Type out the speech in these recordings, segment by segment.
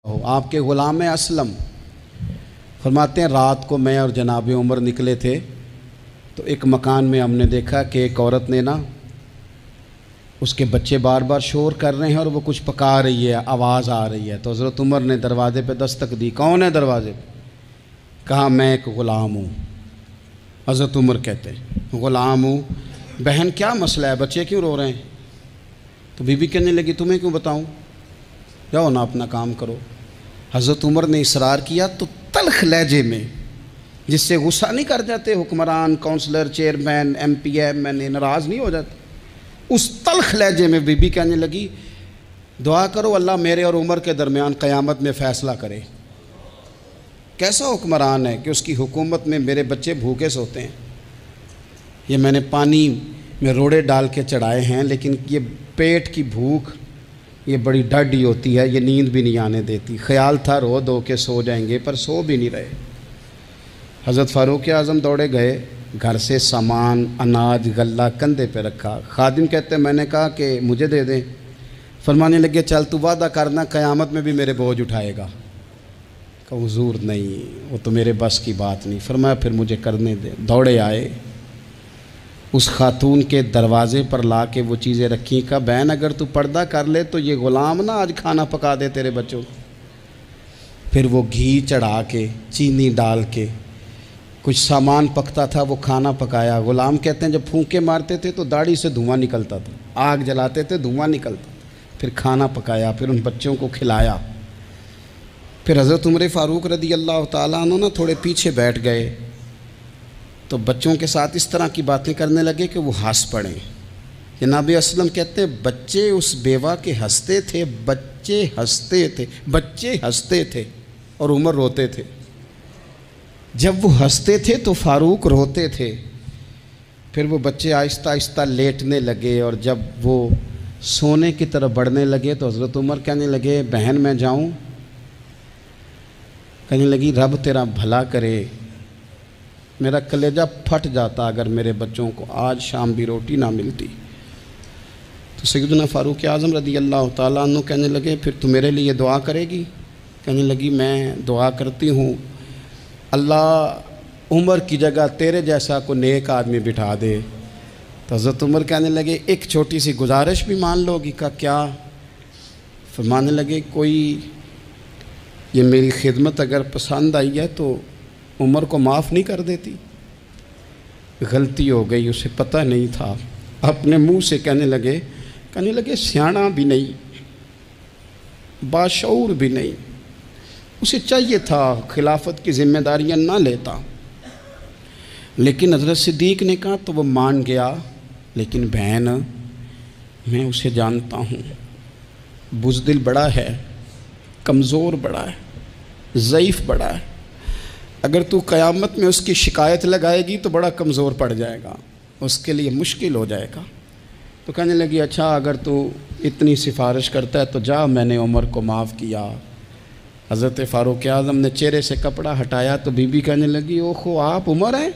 آپ کے غلام اسلم فرماتے ہیں رات کو میں اور جناب عمر نکلے تھے تو ایک مکان میں ہم نے دیکھا کہ ایک عورت نے نا اس کے بچے بار بار شور کر رہے ہیں اور وہ کچھ پکا رہی ہے، آواز آ رہی ہے۔ تو حضرت عمر نے دروازے پہ دستک دی، کون ہے دروازے پہ؟ کہا میں ایک غلام ہوں۔ حضرت عمر کہتے ہیں غلام ہوں، بہن کیا مسئلہ ہے، بچے کیوں رو رہے ہیں؟ تو بی بی کہنے لگی تمہیں کیوں بتاؤں، جاؤ نا اپنا کام کرو۔ حضرت عمر نے اصرار کیا تو تلخ لہجے میں، جس سے غصہ نہیں کر جاتے حکمران، councillor, chairman, M P M N A ناراض نہیں ہو جاتے، اس تلخ لہجے میں بی بی کہنے لگی دعا کرو اللہ میرے اور عمر کے درمیان قیامت میں فیصلہ کرے۔ کیسا حکمران ہے کہ اس کی حکومت میں میرے بچے بھوکے سوتے ہیں، یہ میں نے پانی میں روڑے ڈال کے چڑھائے ہیں، لیکن یہ پیٹ کی بھوک یہ بڑی ڈاڈی ہوتی ہے، یہ نیند بھی نہیں آنے دیتی۔ خیال تھا رو دو کے سو جائیں گے پر سو بھی نہیں رہے۔ حضرت فاروق اعظم دوڑے گئے، گھر سے سامان، اناج، غلہ کندھے پہ رکھا۔ خادم کہتے ہیں میں نے کہا کہ مجھے دے دیں، فرمانے لگے چل تو وعدہ کرنا قیامت میں بھی میرے بوجھ اٹھائے گا۔ کہ حضور نہیں، وہ تو میرے بس کی بات نہیں۔ فرمایا پھر مجھے کرنے دے۔ دوڑے آئے، اس خاتون کے دروازے پر لا کے وہ چیزیں رکھیں، کہا بہن اگر تو پردہ کر لے تو یہ غلام نا آج کھانا پکا دے تیرے بچوں۔ پھر وہ گھی چڑھا کے، چینی ڈال کے، کچھ سامان پکتا تھا وہ کھانا پکایا۔ غلام کہتے ہیں جب پھونکے مارتے تھے تو داڑھی سے دھواں نکلتا تھا، آگ جلاتے تھے دھواں نکلتا، پھر کھانا پکایا، پھر ان بچوں کو کھلایا۔ پھر حضرت عمر فاروق رضی اللہ تعالیٰ عنہ نا تھوڑے پیچھے بیٹھ گئے تو بچوں کے ساتھ اس طرح کی باتیں کرنے لگے کہ وہ ہنس پڑیں۔ جناب اسلم کہتے ہیں بچے اس بیوہ کے ہنستے تھے، بچے ہنستے تھے اور عمر روتے تھے۔ جب وہ ہنستے تھے تو فاروق روتے تھے۔ پھر وہ بچے آہستہ آہستہ لیٹنے لگے اور جب وہ سونے کی طرف بڑھنے لگے تو حضرت عمر کہنے لگے بہن میں جاؤں؟ کہنے لگی رب تیرا بھلا کرے، میرا کلیجہ پھٹ جاتا اگر میرے بچوں کو آج شام بھی روٹی نہ ملتی۔ تو سیدنا فاروق اعظم رضی اللہ تعالیٰ عنہ کہنے لگے پھر تو میرے لیے دعا کرے گی؟ کہنے لگی میں دعا کرتی ہوں اللہ عمر کی جگہ تیرے جیسا کو نیک آدمی بٹھا دے۔ تو حضرت عمر کہنے لگے ایک چھوٹی سی گزارش بھی مان لو گی؟ کا کیا؟ فرمانے لگے کوئی یہ میری خدمت اگر پسند آئی ہے تو عمر کو معاف نہیں کر دیتی؟ غلطی ہو گئی، اسے پتہ نہیں تھا، اپنے منہ سے کہنے لگے سیاںا بھی نہیں، باشعور بھی نہیں، اسے چاہیے تھا خلافت کی ذمہ داریاں نہ لیتا۔ لیکن حضرت صدیق نے کہا تو وہ مان گیا، لیکن بہن میں اسے جانتا ہوں، بزدل بڑا ہے، کمزور بڑا ہے، ضعیف بڑا ہے، اگر تو قیامت میں اس کی شکایت لگائے گی تو بڑا کمزور پڑ جائے گا، اس کے لیے مشکل ہو جائے گا۔ تو کہنے لگی اچھا اگر تو اتنی سفارش کرتا ہے تو جا، میں نے عمر کو معاف کیا۔ حضرت فاروق اعظم نے چہرے سے کپڑا ہٹایا تو بی بی کہنے لگی اوہو آپ عمر ہیں؟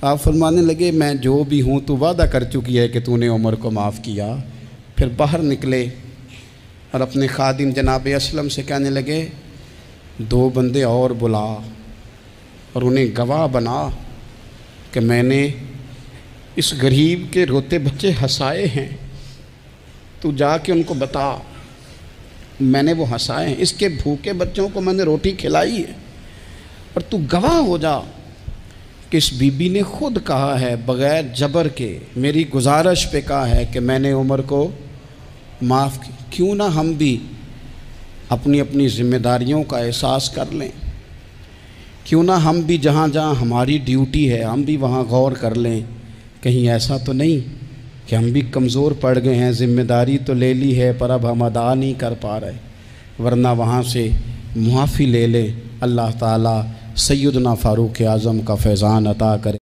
تو آپ فرمانے لگے میں جو بھی ہوں تو وعدہ کر چکی ہے کہ تو نے عمر کو معاف کیا۔ پھر باہر نکلے اور اپنے خادم جناب اسلم سے کہنے لگے 2 بندے اور بلا اور انہیں گواہ بنا کہ میں نے اس غریب کے روتے بچے ہنسائے ہیں، تو جا کے ان کو بتا میں نے وہ ہنسائے ہیں، اس کے بھوکے بچوں کو میں نے روٹی کھلائی ہے، اور تو گواہ ہو جا کہ اس بی بی نے خود کہا ہے بغیر جبر کے، میری گزارش پہ کہا ہے کہ میں نے عمر کو معاف کی۔ کیوں نہ ہم بھی اپنی اپنی ذمہ داریوں کا احساس کر لیں، کیوں نہ ہم بھی جہاں جہاں ہماری ڈیوٹی ہے ہم بھی وہاں غور کر لیں، کہیں ایسا تو نہیں کہ ہم بھی کمزور پڑ گئے ہیں، ذمہ داری تو لے لی ہے پر اب ہم ادا نہیں کر پا رہے، ورنہ وہاں سے معافی لے لیں۔ اللہ تعالیٰ سیدنا فاروق اعظم کا فیضان عطا کرے۔